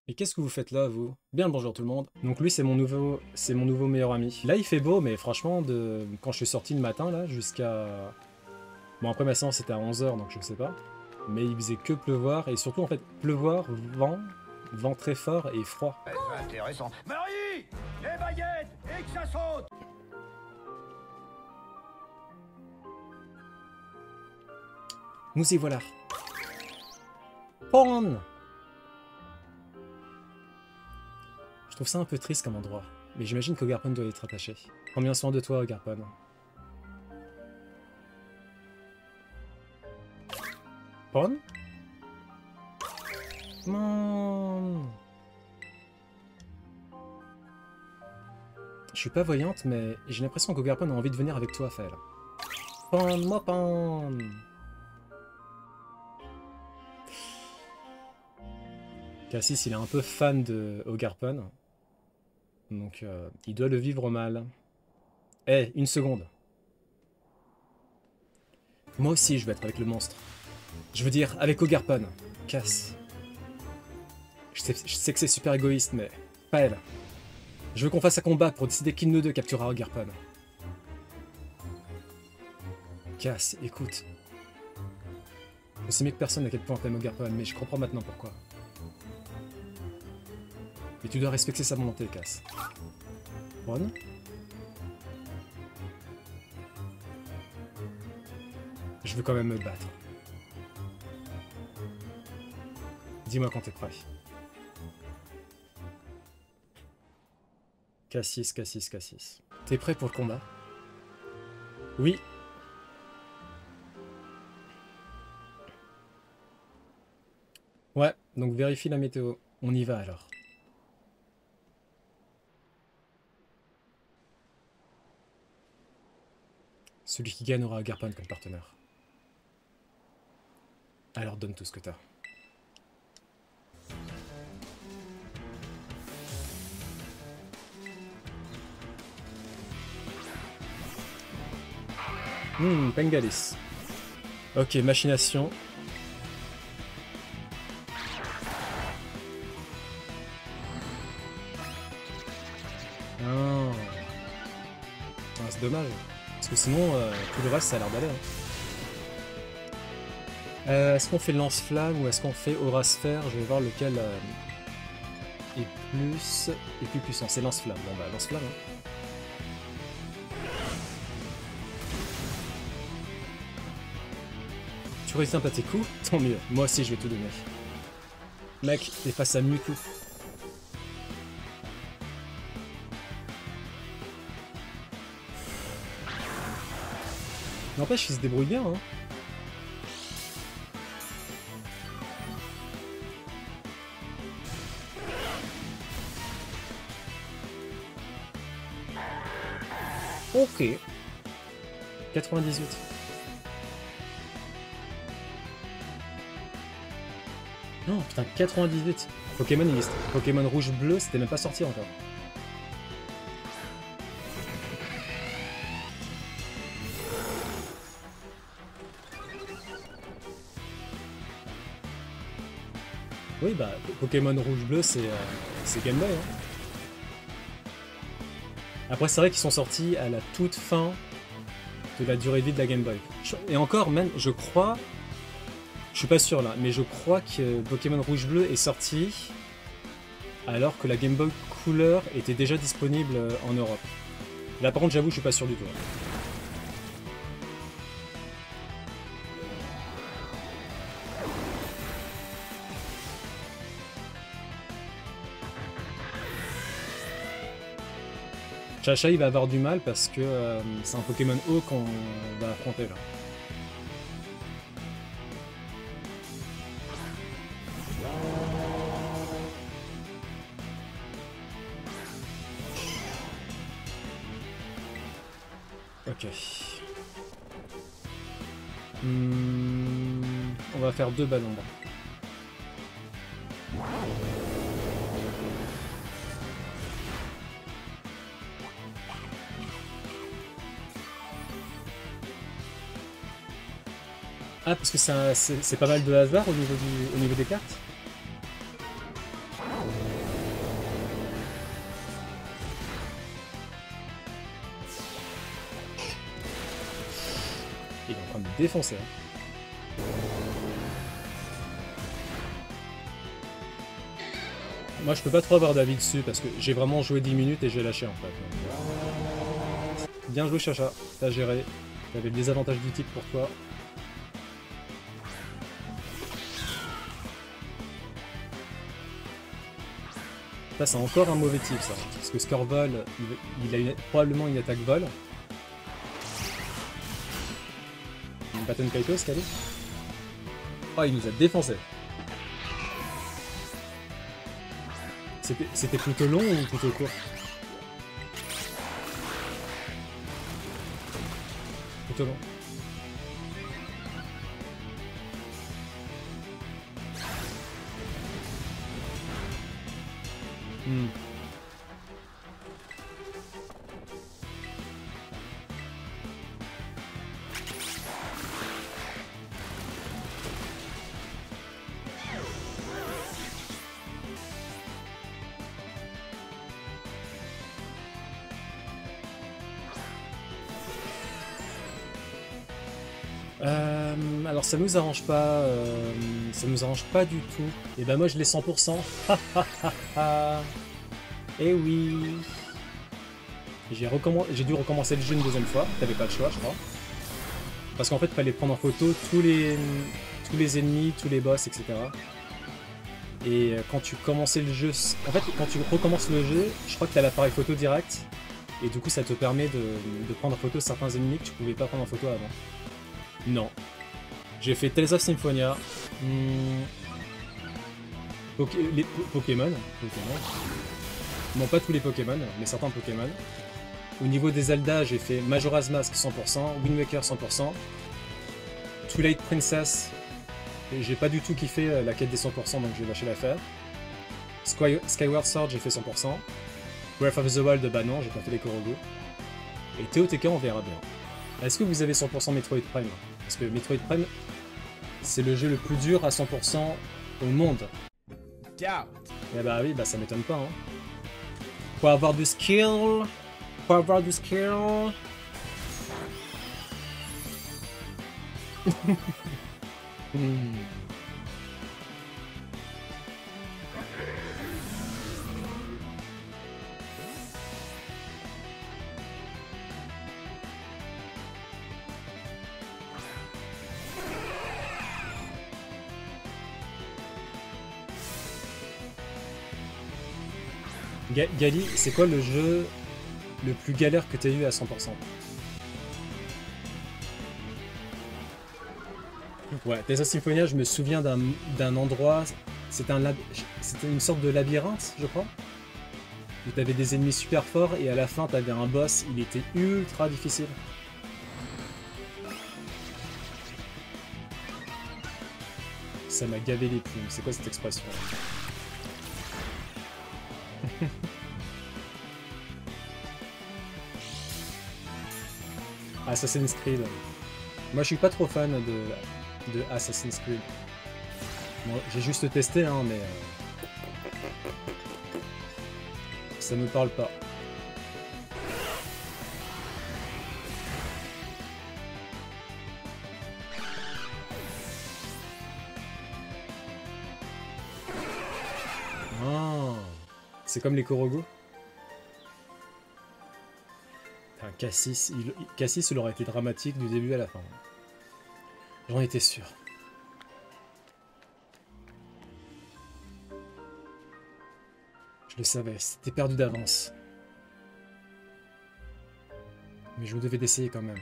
Et qu'est-ce que vous faites là, vous? Bien le bonjour tout le monde. Donc lui, c'est mon nouveau meilleur ami. Là, il fait beau, mais franchement, quand je suis sorti le matin, là, jusqu'à... Bon, après ma séance, c'était à 11 h, donc je sais pas. Mais il faisait que pleuvoir, et surtout, en fait, pleuvoir, vent très fort et froid. C'est intéressant. Marie, les baguettes et que ça saute. Nous y voilà. Pon! Je trouve ça un peu triste comme endroit, mais j'imagine qu'Ogarpon doit être attaché. Prends bien soin de toi, Ogarpon. Pon? Non. Je suis pas voyante, mais j'ai l'impression qu'Ogarpon a envie de venir avec toi, Fael. Pon, moi pon. Cassis, il est un peu fan de Ogarpon, donc il doit le vivre mal. Eh, une seconde. Moi aussi, je veux être avec le monstre. Je veux dire, avec Ogarpon. Cass. Je sais que c'est super égoïste, mais... Fael. Je veux qu'on fasse un combat pour décider qui de nous deux capturera Ogarpon. Cass, écoute. Je sais mieux que personne à quel point t'aimes Ogarpon, mais je comprends maintenant pourquoi. Mais tu dois respecter sa volonté, Cass. Ron? Je veux quand même me battre. Dis-moi quand t'es prêt. Cassis, Cassis, Cassis. T'es prêt pour le combat? Oui. Ouais, donc vérifie la météo. On y va alors. Celui qui gagne aura Ogarpon comme partenaire. Alors donne tout ce que t'as. Pengalis. Ok, machination. Ah. Ah, c'est dommage. Parce que sinon, tout le reste, ça a l'air d'aller. Est-ce qu'on fait lance-flamme ou est-ce qu'on fait aura sphère? Je vais voir lequel est plus puissant. C'est lance-flamme. Bon bah, lance-flamme. Hein. Tu réussis un peu tes coups? Tant mieux. Moi aussi, je vais tout donner. Mec, t'es face à Mewtwo. N'empêche, il se débrouille bien, hein. Ok. 98. Non, putain, 98. Pokémon rouge-bleu, c'était même pas sorti encore. Oui, bah, Pokémon rouge-bleu, c'est Game Boy. Hein. Après, c'est vrai qu'ils sont sortis à la toute fin de la durée de vie de la Game Boy. Et encore, même, je crois... Je suis pas sûr là, mais je crois que Pokémon rouge-bleu est sorti alors que la Game Boy Couleur était déjà disponible en Europe. Là, par contre, j'avoue, je suis pas sûr du tout. Chacha, il va avoir du mal parce que c'est un Pokémon eau qu'on va affronter là. Ok. On va faire 2 ballons. Ah, parce que c'est pas mal de hasard au niveau des cartes? défoncer. Hein. Moi je peux pas trop avoir d'avis dessus parce que j'ai vraiment joué 10 minutes et j'ai lâché en fait. Donc, bien joué Chacha, t'as géré. T'avais le désavantage du type pour toi. Ça c'est encore un mauvais type ça. Parce que Scorvol, il a probablement une attaque vol. Une Baton Kaito, Scali. Oh, il nous a défoncé. C'était plutôt long ou plutôt court? Plutôt long. Hmm. Alors ça nous arrange pas, ça nous arrange pas du tout. Et ben moi je l'ai 100%. Eh oui. J'ai dû recommencer le jeu une deuxième fois. T'avais pas le choix, je crois. Parce qu'en fait, fallait prendre en photo tous les ennemis, tous les boss, etc. Et quand tu commençais le jeu, en fait, quand tu recommences le jeu, je crois que t'as l'appareil photo direct. Et du coup, ça te permet de prendre en photo certains ennemis que tu pouvais pas prendre en photo avant. Non. J'ai fait Tales of Symphonia. Les Pokémon. Non, pas tous les Pokémon, mais certains Pokémon. Au niveau des Zelda, j'ai fait Majora's Mask 100%, Wind Waker 100%, Twilight Princess, j'ai pas du tout kiffé la quête des 100%, donc j'ai lâché l'affaire. Skyward Sword, j'ai fait 100%. Breath of the Wild, bah non, j'ai pas fait les Korogu. Et TOTK, on verra bien. Est-ce que vous avez 100% Metroid Prime? Parce que Metroid Prime, c'est le jeu le plus dur à 100% au monde. Et bah oui, bah ça m'étonne pas. Hein. Faut avoir du skill. Faut avoir du skill. Gali, c'est quoi le jeu le plus galère que tu as eu à 100%? Ouais, Tales of Symphonia, je me souviens d'un endroit, c'était une sorte de labyrinthe, je crois, où tu avais des ennemis super forts et à la fin tu avais un boss, il était ultra difficile. Ça m'a gavé les plumes, c'est quoi cette expression? Assassin's Creed. Moi je suis pas trop fan de Assassin's Creed. Bon, j'ai juste testé hein, mais ça me parle pas. Oh, c'est comme les Korogu. Cassis, il aurait été dramatique du début à la fin. J'en étais sûr. Je le savais, c'était perdu d'avance. Mais je vous devais d'essayer quand même.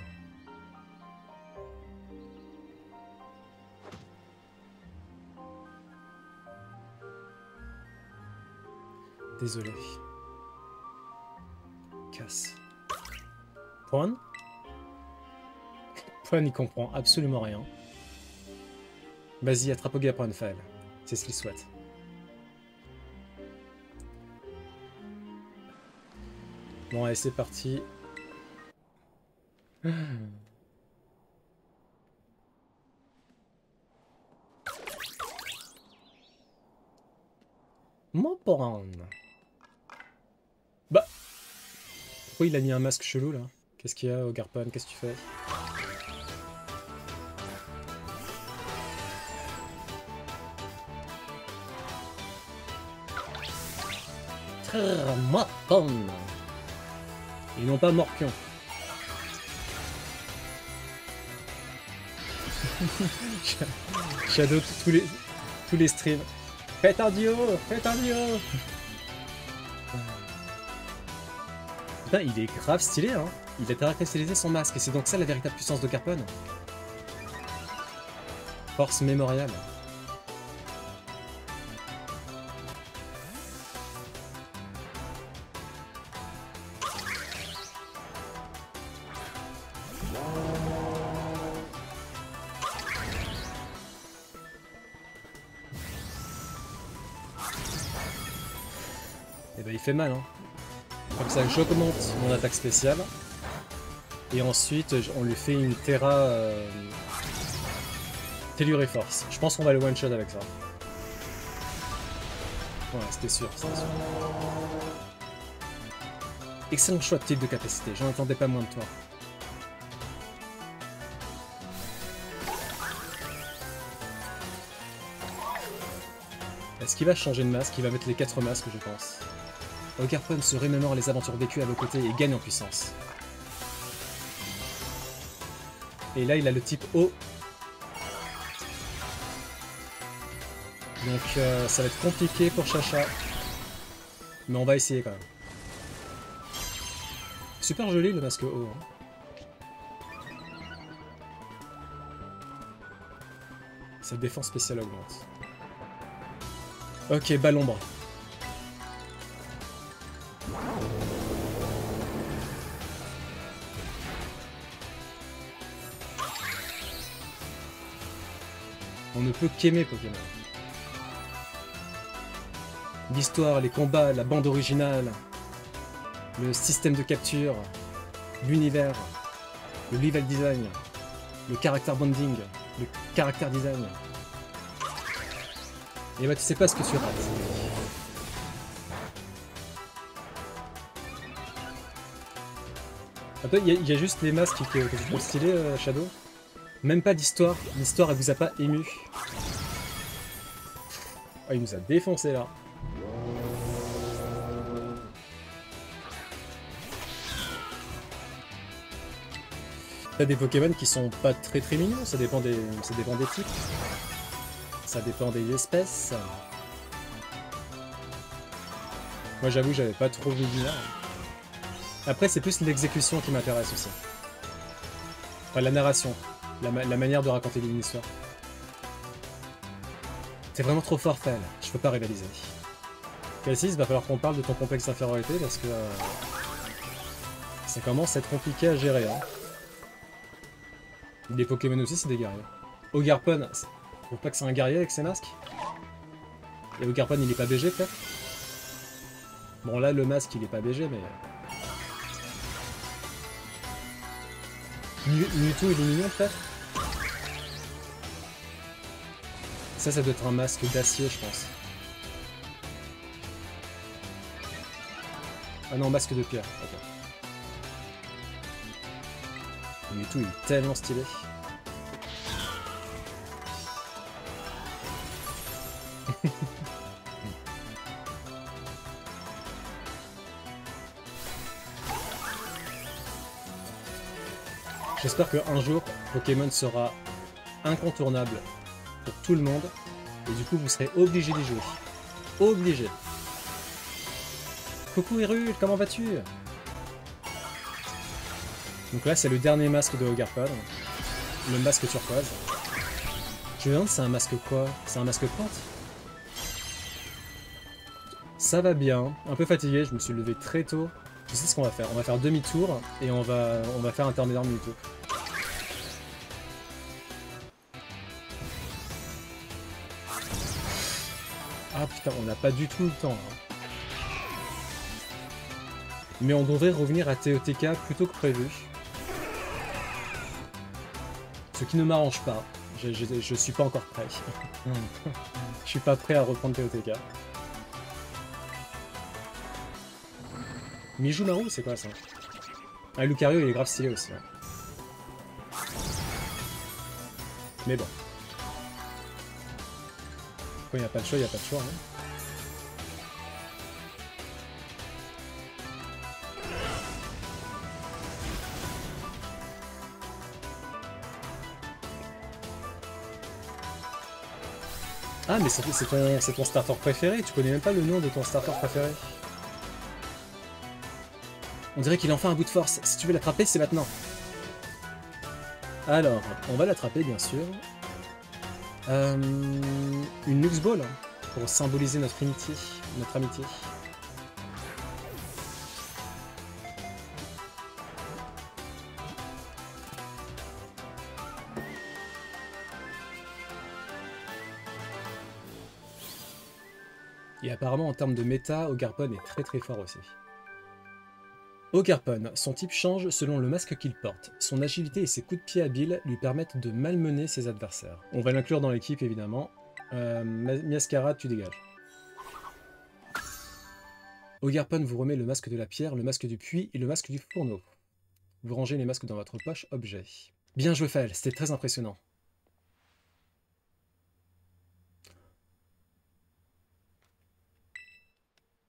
Désolé. Casse. Point. Point n'y comprend absolument rien. Vas-y, attrape au gars pour une faille. C'est ce qu'il souhaite. Bon, allez, c'est parti. Mon pauvre. Bah. Pourquoi il a mis un masque chelou là? Qu'est-ce qu'il y a, Ogarpon? Qu'est-ce que tu fais? Morpon. Et non pas Morpion. Shadow tous les streams. Faites un duo, faites un duo. Putain, il est grave stylé, hein. Il a caractérisé son masque, et c'est donc ça la véritable puissance de Garpon. Force mémoriale. Et ben il fait mal, hein. Comme ça, j'augmente mon attaque spéciale. Et ensuite, on lui fait une Terra... Telluriforce. Je pense qu'on va le one-shot avec ça. Voilà, c'était sûr, c'était sûr. Excellent choix de type de capacité, j'en attendais pas moins de toi. Est-ce qu'il va changer de masque? Il va mettre les 4 masques, je pense. Ogarpon se remémore les aventures vécues à vos côtés et gagne en puissance. Et là, il a le type O. Donc ça va être compliqué pour Chacha. Mais on va essayer quand même. Super joli le masque O. Hein. Sa défense spéciale augmente. Ok, balle ombre. On ne peut qu'aimer Pokémon. L'histoire, les combats, la bande originale, le système de capture, l'univers, le level design, le character bonding, le character design. Et bah tu sais pas ce que tu rates. Attends, il y a juste les masques que je trouve stylés, Shadow. Même pas d'histoire. L'histoire, elle vous a pas ému. Oh, il nous a défoncé là. T'as des Pokémon qui sont pas très mignons, ça dépend des types. Ça dépend des espèces. Moi j'avoue, j'avais pas trop vu bien. Après, c'est plus l'exécution qui m'intéresse aussi. Enfin, la narration. La manière de raconter une histoire. C'est vraiment trop fort, Fel. Je peux pas rivaliser. Cassis, il va falloir qu'on parle de ton complexe d'infériorité parce que ça commence à être compliqué à gérer. Hein. Les Pokémon aussi, c'est des guerriers. Ogarpon, je trouve pas que c'est un guerrier avec ses masques. Et Ogarpon, il est pas BG peut-être. Bon, là, le masque, il est pas BG, mais. Mewtwo, il est mignon peut-être. Ça doit être un masque d'acier, je pense. Ah non, masque de pierre, ok. Mewtwo, il est tellement stylé. J'espère qu'un jour, Pokémon sera incontournable pour tout le monde, et du coup vous serez obligé d'y jouer. Obligé. Coucou Hyrule, comment vas-tu? Donc là c'est le dernier masque de Ogarpon, le masque turquoise. Je me demande c'est un masque quoi? C'est un masque plante? Ça va bien, un peu fatigué, je me suis levé très tôt. Je sais ce qu'on va faire, on va faire demi-tour et on va faire intermédiaire Mewtwo. Ah putain, on n'a pas du tout le temps. Hein. Mais on devrait revenir à TOTK plus tôt que prévu. Ce qui ne m'arrange pas. Je suis pas encore prêt. Je suis pas prêt à reprendre TOTK. Mijumaru, c'est quoi ça? Ah, Lucario, il est grave stylé aussi. Hein. Mais bon. Quand il n'y a pas de choix, il n'y a pas de choix. Hein. Ah, mais c'est ton starter préféré, tu connais même pas le nom de ton starter préféré. On dirait qu'il a enfin un bout de force. Si tu veux l'attraper, c'est maintenant. Alors, on va l'attraper, bien sûr. Une Lux Ball, pour symboliser notre amitié. Notre amitié. Et apparemment, en termes de méta, Ogarpon est très très fort aussi. Ogarpon, son type change selon le masque qu'il porte. Son agilité et ses coups de pied habiles lui permettent de malmener ses adversaires. On va l'inclure dans l'équipe évidemment. Miascara, tu dégages. Ogarpon vous remet le masque de la pierre, le masque du puits et le masque du fourneau. Vous rangez les masques dans votre poche objet. Bien joué Fael, c'était très impressionnant.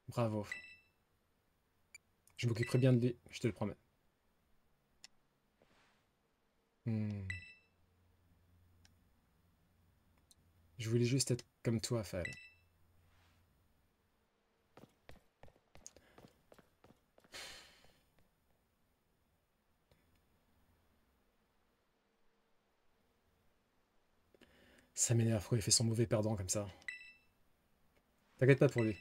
Bravo. Je m'occuperai bien de lui, je te le promets. Je voulais juste être comme toi, Fael. Ça m'énerve quand il fait son mauvais perdant comme ça. T'inquiète pas pour lui.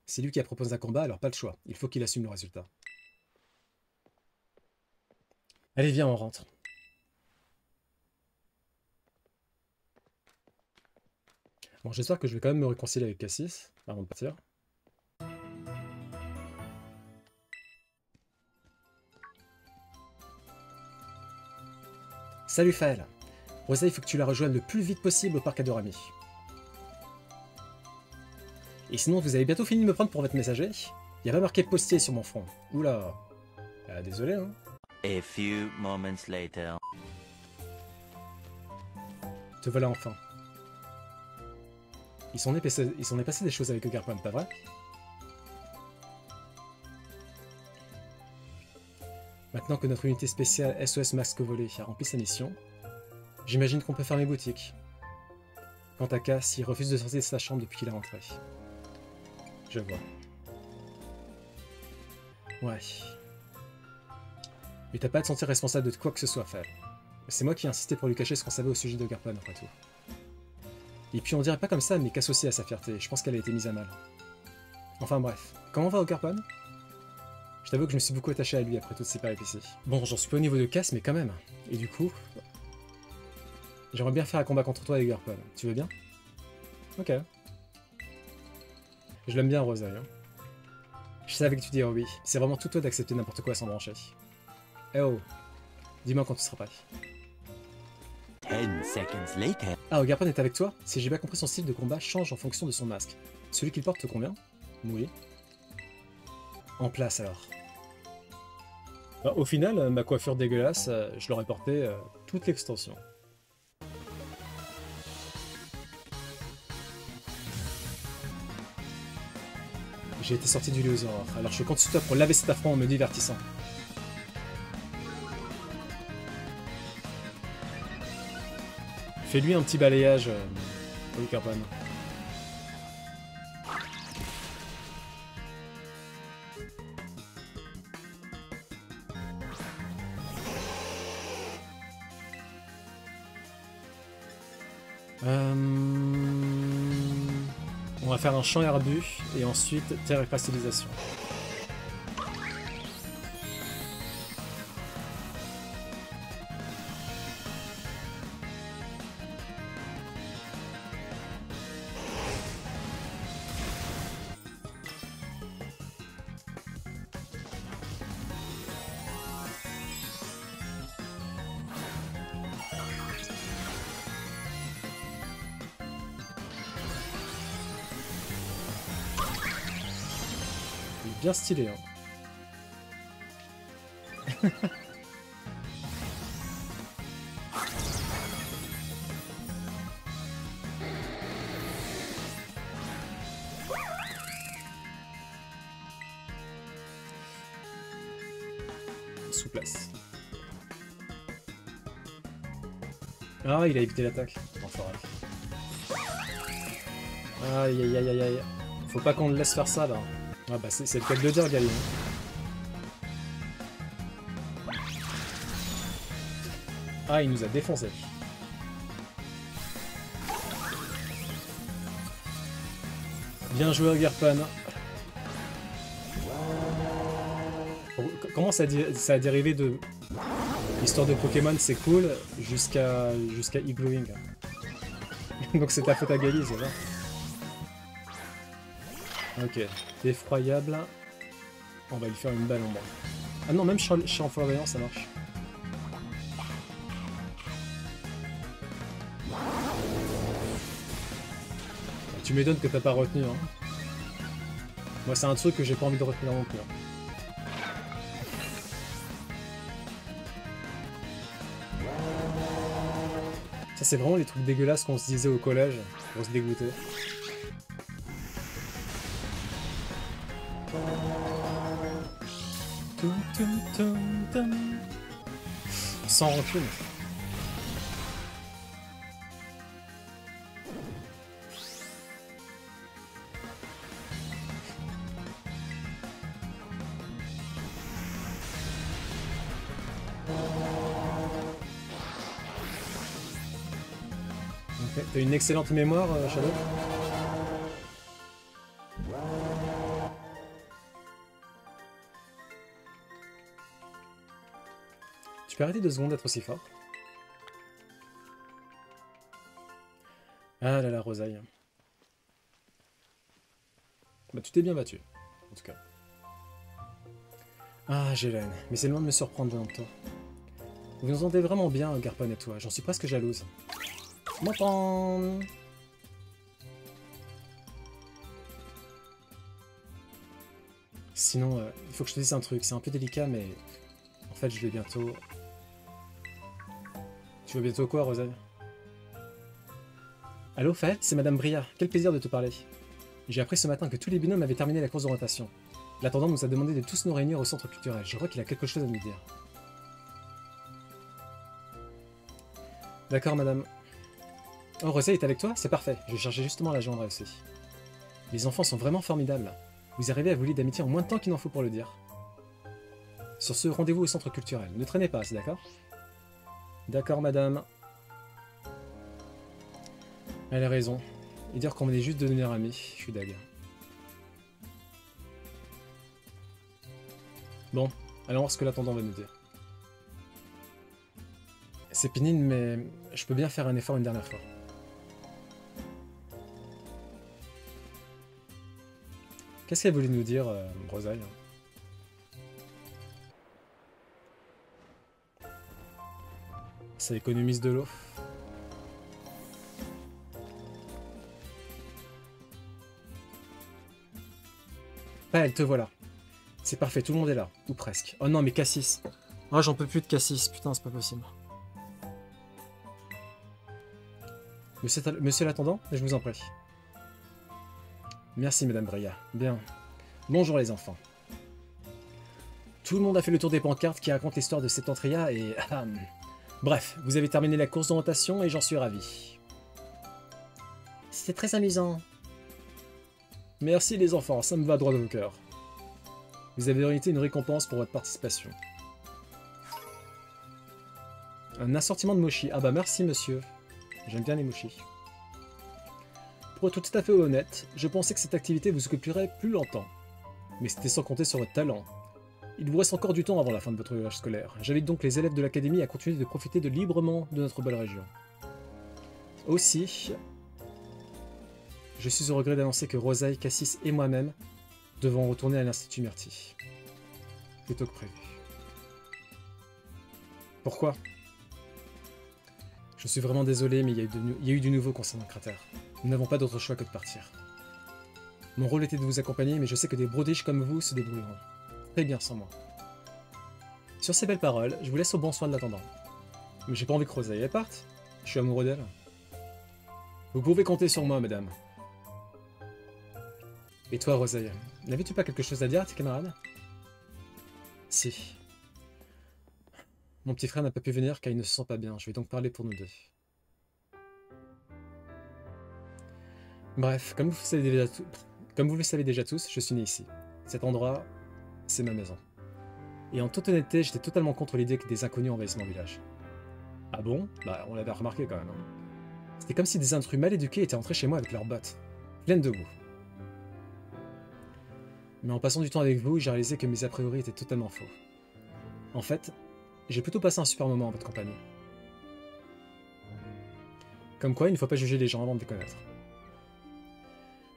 C'est lui qui a proposé un combat, alors pas le choix. Il faut qu'il assume le résultat. Allez, viens, on rentre. Bon, j'espère que je vais quand même me réconcilier avec Cassis avant de partir. Salut Fael. Rosa, il faut que tu la rejoignes le plus vite possible au parc Adorami. Et sinon, vous avez bientôt fini de me prendre pour votre messager? Il n'y a pas marqué postier sur mon front. Oula. Ah, désolé, hein. A few moments later. Te voilà enfin. Il s'en est passé des choses avec Ogarpon, pas vrai? Maintenant que notre unité spéciale SOS Masque Volé a rempli sa mission, j'imagine qu'on peut fermer boutique. Quant à Cass, il refuse de sortir de sa chambre depuis qu'il est rentré. Je vois. Ouais. Mais t'as pas à te sentir responsable de quoi que ce soit, Fael. C'est moi qui ai insisté pour lui cacher ce qu'on savait au sujet d'Ogarpon, après tout. Et puis on dirait pas comme ça, mais Cass aussi a sa fierté. Je pense qu'elle a été mise à mal. Enfin bref. Comment va Ogarpon? Je t'avoue que je me suis beaucoup attaché à lui après toutes ces péripéties. Bon, j'en suis pas au niveau de Cass, mais quand même. Et du coup... J'aimerais bien faire un combat contre toi et Ogarpon. Tu veux bien? Ok. Je l'aime bien, Rosa. Hein. Je savais que tu dirais oui. C'est vraiment tout toi d'accepter n'importe quoi sans brancher. Eh oh. Dis-moi quand tu seras prêt. 10 seconds later. Ah, Ogarpon est avec toi? Si j'ai bien compris, son style de combat change en fonction de son masque. Celui qu'il porte te convient? Oui. En place alors. Bah, au final, ma coiffure dégueulasse, je l'aurais portée toute l'extension. J'ai été sorti du Léosaure, alors je compte sur toi pour laver cet affront en me divertissant. Fais-lui un petit balayage, Ogarpon. On va faire un champ herbu et ensuite terre et cristallisation. Bien stylé, hein. Souplesse. Ah, il a évité l'attaque. Enfoiré. Aïe aïe aïe aïe aïe. Faut pas qu'on le laisse faire ça là. Ah bah c'est le cas de le dire, Gali. Ah, il nous a défoncé. Bien joué, Garpan. Comment ça a dérivé de l'histoire de Pokémon, c'est cool, jusqu'à Iglooing. Donc c'est ta faute à Gali, c'est ça? Ok, effroyable. On va lui faire une balle en bas. Ah non, même chez Flamboyant, ça marche. Tu m'étonnes que t'as pas retenu, hein. Moi, c'est un truc que j'ai pas envie de retenir non plus. Hein. Ça, c'est vraiment les trucs dégueulasses qu'on se disait au collège pour se dégoûter. Sans rancune. Okay. T'as une excellente mémoire, Shadow. Tu peux arrêter 2 secondes d'être aussi fort? Ah là là, Rosaille. Bah tu t'es bien battu, en tout cas. Ah, Gélène, mais c'est loin de me surprendre venant de toi. Vous nous entendez vraiment bien, Garpon et toi, j'en suis presque jalouse. M'entends. Sinon, il faut que je te dise un truc, c'est un peu délicat, mais en fait, je vais bientôt... Tu vas bientôt quoi, Rosaille? Allô, Faël, c'est Madame Bria, quel plaisir de te parler. J'ai appris ce matin que tous les binômes avaient terminé la course d'orientation. L'attendant nous a demandé de tous nous réunir au centre culturel, je crois qu'il a quelque chose à nous dire. D'accord, madame. Oh, Rosalie est avec toi? C'est parfait, je cherchais justement à la joindre aussi. Les enfants sont vraiment formidables. Vous arrivez à vous lier d'amitié en moins de temps qu'il n'en faut pour le dire. Sur ce, rendez-vous au centre culturel. Ne traînez pas, c'est d'accord? D'accord, madame. Elle a raison. Et dire qu'on venait juste de devenir amis, je suis deg. Bon, allons voir ce que l'attendant va nous dire. C'est pénible, mais je peux bien faire un effort une dernière fois. Qu'est-ce qu'elle voulait nous dire, Rosaille? Ça économise de l'eau. Elle te voilà. C'est parfait, tout le monde est là. Ou presque. Oh non, mais Cassis. Oh, j'en peux plus de Cassis. Putain, c'est pas possible. Monsieur l'attendant, je vous en prie. Merci, Madame Breya. Bien. Bonjour, les enfants. Tout le monde a fait le tour des pancartes qui racontent l'histoire de Septentria et... Bref, vous avez terminé la course d'orientation et j'en suis ravi. C'était très amusant. Merci les enfants, ça me va droit au cœur. Vous avez hérité une récompense pour votre participation. Un assortiment de mochi. Ah bah merci monsieur. J'aime bien les mochis. Pour être tout à fait honnête, je pensais que cette activité vous occuperait plus longtemps. Mais c'était sans compter sur votre talent. Il vous reste encore du temps avant la fin de votre voyage scolaire. J'invite donc les élèves de l'académie à continuer de profiter librement de notre belle région. Aussi, je suis au regret d'annoncer que Rosaille, Cassis et moi-même devons retourner à l'Institut Myrtille. Plutôt que prévu. Pourquoi? Je suis vraiment désolé, mais il y a eu du nouveau concernant le cratère. Nous n'avons pas d'autre choix que de partir. Mon rôle était de vous accompagner, mais je sais que des brodiches comme vous se débrouilleront. Très bien sans moi. Sur ces belles paroles, je vous laisse au bon soin de l'attendant. Mais j'ai pas envie que Rosalie parte. Je suis amoureux d'elle. Vous pouvez compter sur moi, madame. Et toi, Rosalie, n'avais-tu pas quelque chose à dire à tes camarades? Si. Mon petit frère n'a pas pu venir car il ne se sent pas bien. Je vais donc parler pour nous deux. Bref, comme vous le savez déjà tous, je suis né ici. Cet endroit, c'est ma maison. Et en toute honnêteté, j'étais totalement contre l'idée que des inconnus envahissent mon village. Ah bon? Bah, on l'avait remarqué quand même. Hein. C'était comme si des intrus mal éduqués étaient entrés chez moi avec leurs bottes, pleines de boue. Mais en passant du temps avec vous, j'ai réalisé que mes a priori étaient totalement faux. En fait, j'ai plutôt passé un super moment en votre compagnie. Comme quoi, il ne faut pas juger les gens avant de les connaître.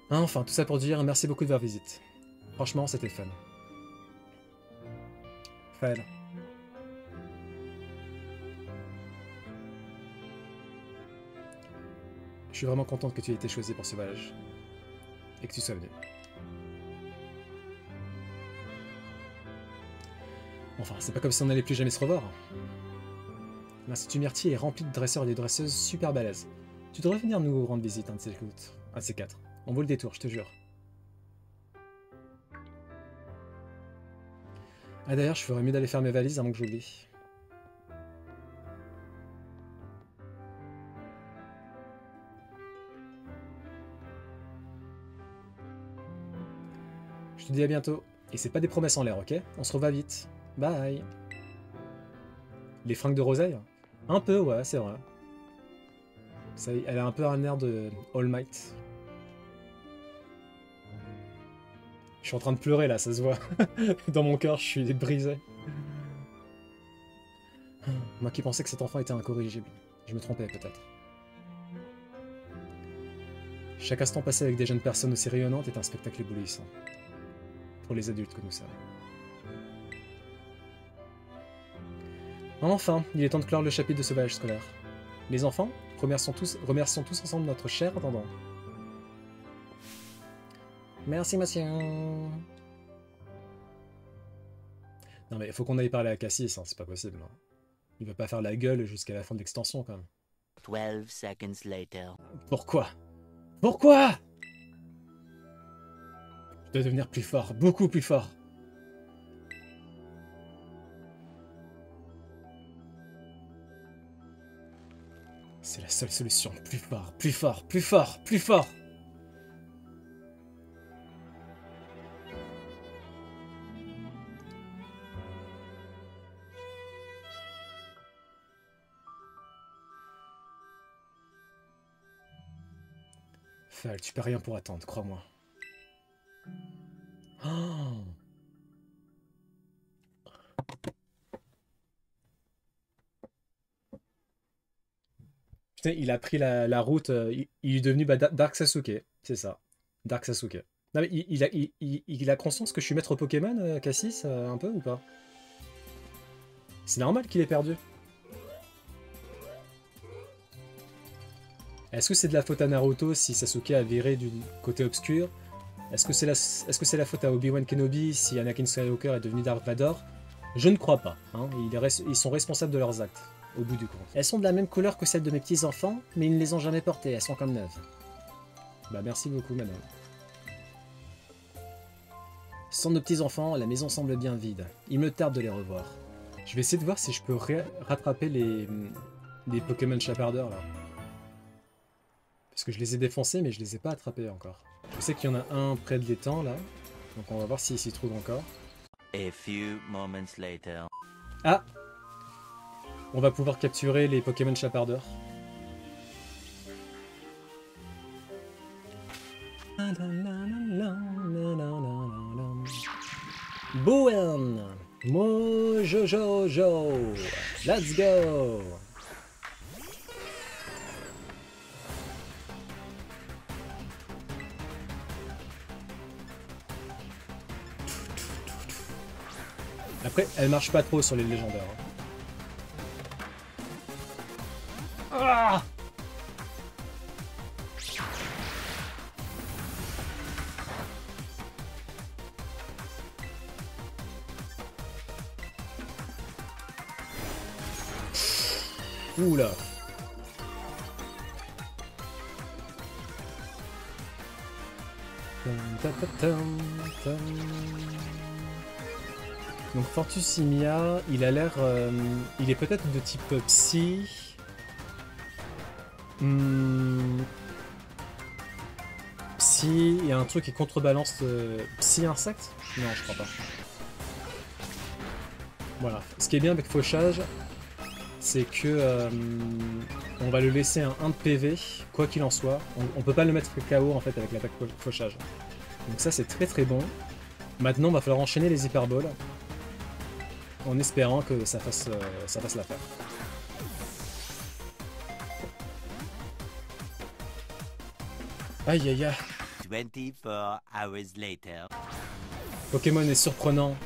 Enfin, tout ça pour dire merci beaucoup de votre visite. Franchement, c'était fun. Faël. Je suis vraiment contente que tu aies été choisi pour ce voyage. Et que tu sois venu. Enfin, c'est pas comme si on n'allait plus jamais se revoir. L'Institut Myrtille est rempli de dresseurs et de dresseuses super balèzes. Tu devrais venir nous rendre visite, un de ces quatre. On vaut le détour, je te jure. Ah d'ailleurs, je ferais mieux d'aller faire mes valises avant que j'oublie. Je te dis à bientôt. Et c'est pas des promesses en l'air, ok? On se revoit vite. Bye. Les fringues de Roseille? Un peu, ouais, c'est vrai. Ça, elle a un peu un air de All Might. Je suis en train de pleurer là, ça se voit. Dans mon cœur, je suis brisé. Moi qui pensais que cet enfant était incorrigible. Je me trompais peut-être. Chaque instant passé avec des jeunes personnes aussi rayonnantes est un spectacle éblouissant. Pour les adultes que nous sommes. Enfin, il est temps de clore le chapitre de ce voyage scolaire. Les enfants, remercions tous ensemble notre cher attendant. Merci, monsieur. Non mais il faut qu'on aille parler à Cassis, hein, c'est pas possible. Hein. Il va pas faire la gueule jusqu'à la fin de l'extension, quand même. 12 seconds later. Pourquoi? Pourquoi? Je dois devenir plus fort, beaucoup plus fort. C'est la seule solution. Plus fort, plus fort, plus fort, plus fort. Fal, tu peux rien pour attendre, crois-moi. Oh. Putain, il a pris la route, il est devenu Dark Sasuke, c'est ça. Dark Sasuke. Non mais il a conscience que je suis maître Pokémon, Cassis, un peu ou pas? C'est normal qu'il ait perdu. Est-ce que c'est de la faute à Naruto si Sasuke a viré du côté obscur? Est-ce que c'est la faute à Obi-Wan Kenobi si Anakin Skywalker est devenu Dark Vador? Je ne crois pas. Hein. Ils sont responsables de leurs actes, au bout du compte. Elles sont de la même couleur que celles de mes petits-enfants, mais ils ne les ont jamais portées, elles sont comme neuves. Bah merci beaucoup, madame. Sans nos petits-enfants, la maison semble bien vide. Il me tarde de les revoir. Je vais essayer de voir si je peux rattraper les Pokémon chapardeurs, là. Parce que je les ai défoncés, mais je les ai pas attrapés encore. Je sais qu'il y en a un près de l'étang, là. Donc on va voir s'il s'y trouve encore. A few moments later. Ah! On va pouvoir capturer les Pokémon chapardeurs. Bouen! Mojojojo! Let's go! Après, elle marche pas trop sur les légendaires. Hein. Ah! Oula. Donc Fortusimia, il a l'air... il est peut-être de type psy. Psy, il y a un truc qui contrebalance Psy insecte? Non, je crois pas. Voilà. Ce qui est bien avec Fauchage, c'est que on va le laisser un 1 de PV, quoi qu'il en soit. On peut pas le mettre KO en fait avec l'attaque Fauchage. Donc ça c'est très très bon. Maintenant, il va falloir enchaîner les hyperboles en espérant que ça fasse l'affaire. Aïe aïe aïe. 24 hours later. Pokémon est surprenant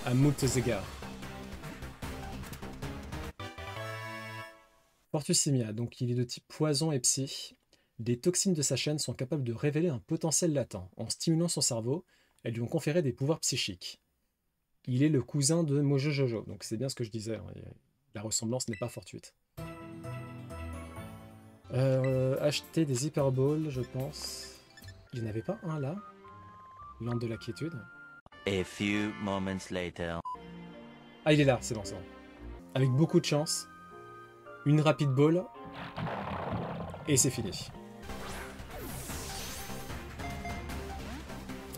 à moult égards. Fortusimia, donc il est de type poison et psy. Des toxines de sa chaîne sont capables de révéler un potentiel latent. En stimulant son cerveau, elles lui ont conféré des pouvoirs psychiques. Il est le cousin de Mojo Jojo, donc c'est bien ce que je disais. Hein. La ressemblance n'est pas fortuite. Acheter des hyperballs, je pense. Il n'y en avait pas un là? L'Ande de la quiétude. A few moments later. Ah, il est là, c'est bon, c'est bon. Avec beaucoup de chance. Une rapide ball. Et c'est fini.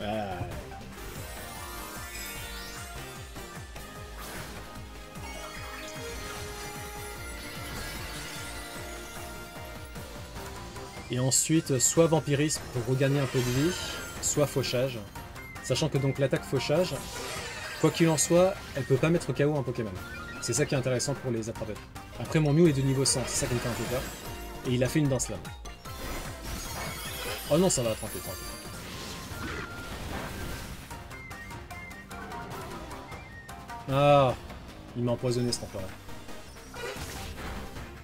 Ah. Et ensuite, soit vampirisme pour regagner un peu de vie, soit fauchage. Sachant que donc l'attaque fauchage, quoi qu'il en soit, elle peut pas mettre KO un Pokémon. C'est ça qui est intéressant pour les attraper. Après, mon Mew est de niveau 100, c'est ça qui me fait un peu peur. Et il a fait une danse là. Oh non, ça va, tranquille, tranquille. Ah, il m'a empoisonné cet enfoiré.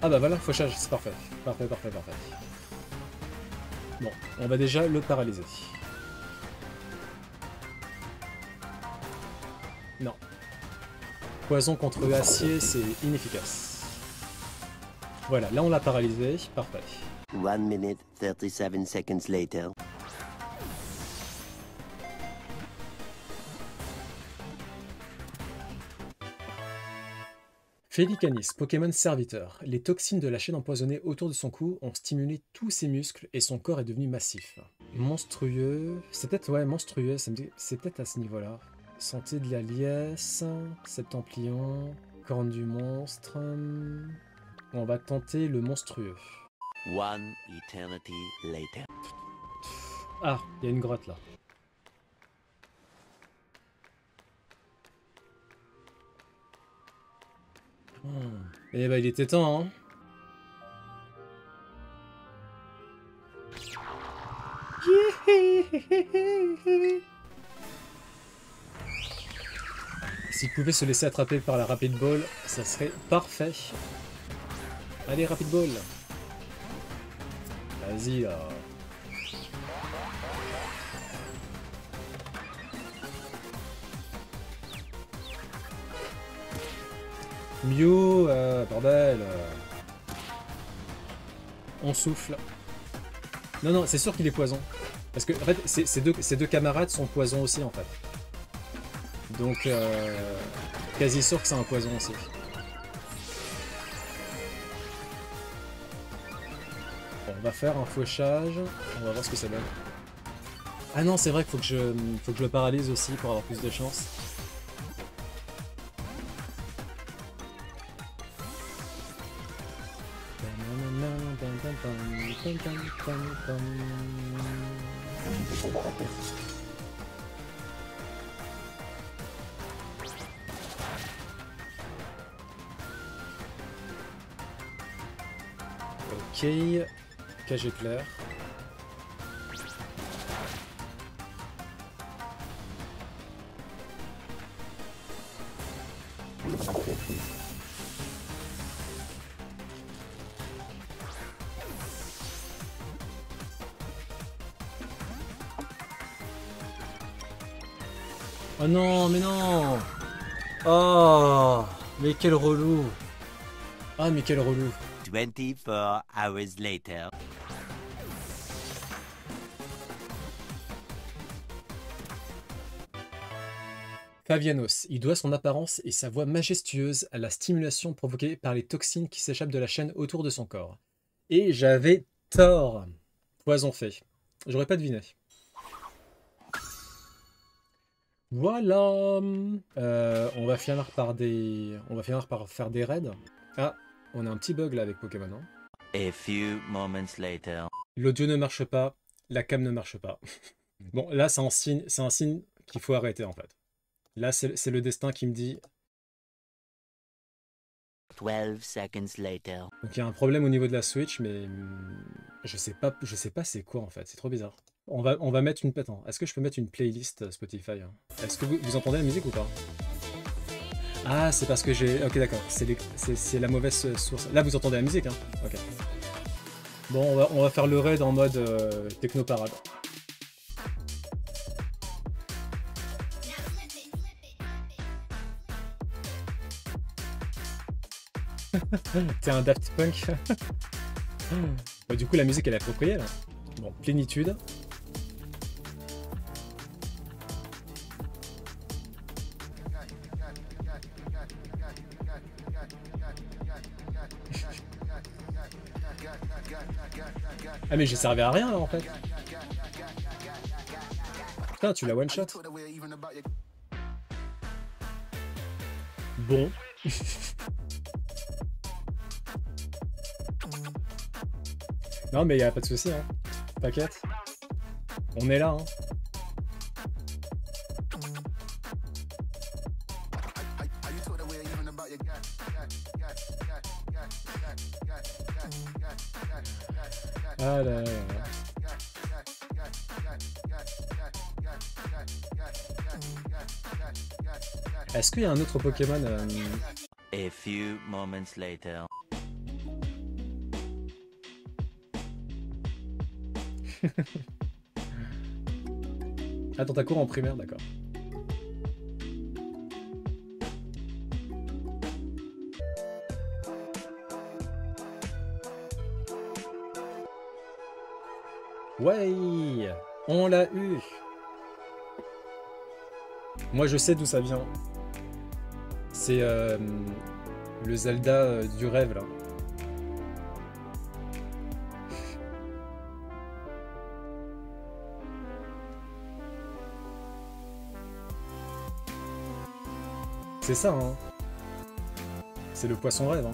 Ah bah voilà, fauchage, c'est parfait. Parfait, parfait, parfait. Bon, on va déjà le paralyser. Non. Poison contre acier, c'est inefficace. Voilà, là on l'a paralysé, parfait. 1 minute 37 seconds later. Félicanis, Pokémon serviteur. Les toxines de la chaîne empoisonnée autour de son cou ont stimulé tous ses muscles et son corps est devenu massif. Monstrueux... C'est peut-être, ouais, monstrueux, c'est peut-être à ce niveau-là. Santé de la liesse, Septemplion, corne du monstre... On va tenter le monstrueux. 1 eternity later. Ah, il y a une grotte là. Eh ben il était temps, hein. S'il pouvait se laisser attraper par la Rapid Ball, ça serait parfait. Allez, Rapid Ball. Vas-y, là. Mew, bordel. On souffle. Non, non, c'est sûr qu'il est poison. Parce que, en fait, ces deux camarades sont poison aussi, en fait. Donc, quasi sûr que c'est un poison aussi. Bon, on va faire un fauchage. On va voir ce que ça donne. Ah non, c'est vrai qu'il faut que je le paralyse aussi pour avoir plus de chance. Ok, cage éclair. Oh non, mais non! Oh, mais quel relou! Ah, mais quel relou! 24 hours later. Favianos, il doit son apparence et sa voix majestueuse à la stimulation provoquée par les toxines qui s'échappent de la chaîne autour de son corps. Et j'avais tort! Poison fait. J'aurais pas deviné. Voilà. On va finir par faire des raids. Ah, on a un petit bug là avec Pokémon. Hein. A few moments later. L'audio ne marche pas, la cam ne marche pas. Bon, là c'est un signe qu'il faut arrêter en fait. Là c'est le destin qui me dit. 12 seconds later. Donc il y a un problème au niveau de la Switch, mais je sais pas c'est quoi en fait. C'est trop bizarre. On va mettre une attends, est-ce que je peux mettre une playlist Spotify? Est-ce que vous entendez la musique ou pas? Ah, c'est parce que j'ai... Ok, d'accord. C'est la mauvaise source. Là, vous entendez la musique, hein? Ok. Bon, on va faire le raid en mode techno-parade. T'es un Daft Punk. Bah, du coup, la musique, elle est appropriée, là. Bon, plénitude. Ah mais j'ai servi à rien là en fait. Putain, tu l'as one shot. Bon. Non mais y a pas de souci hein. T'inquiète. On est là hein. Ah là là là. Est-ce qu'il y a un autre Pokémon A few moments later. Attends, t'as cours en primaire, d'accord. Ouais, on l'a eu. Moi, je sais d'où ça vient. C'est le Zelda du rêve, là. C'est ça, hein. C'est le poisson rêve, hein.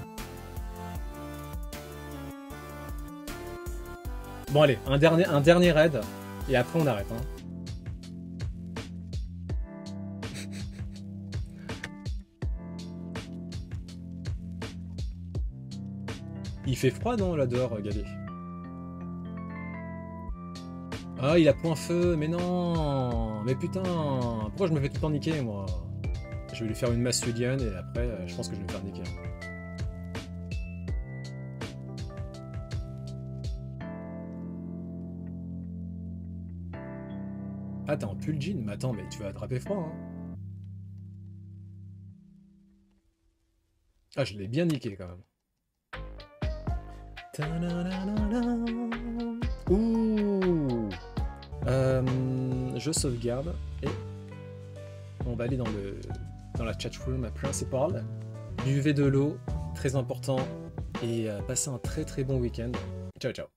Bon allez, un dernier raid, et après on arrête. Hein. Il fait froid non là dehors, Gabi? Ah il a point feu, mais non. Mais putain, pourquoi je me fais tout le temps niquer moi? Je vais lui faire une masse Julian et après je pense que je vais me faire niquer. Ah, t'es en pull jean? Mais attends, mais tu vas attraper froid, hein. Ah, je l'ai bien niqué, quand même. Ouh. Je sauvegarde et on va aller dans la chatroom principale. Buvez de l'eau, très important, et passez un très très bon week-end. Ciao, ciao.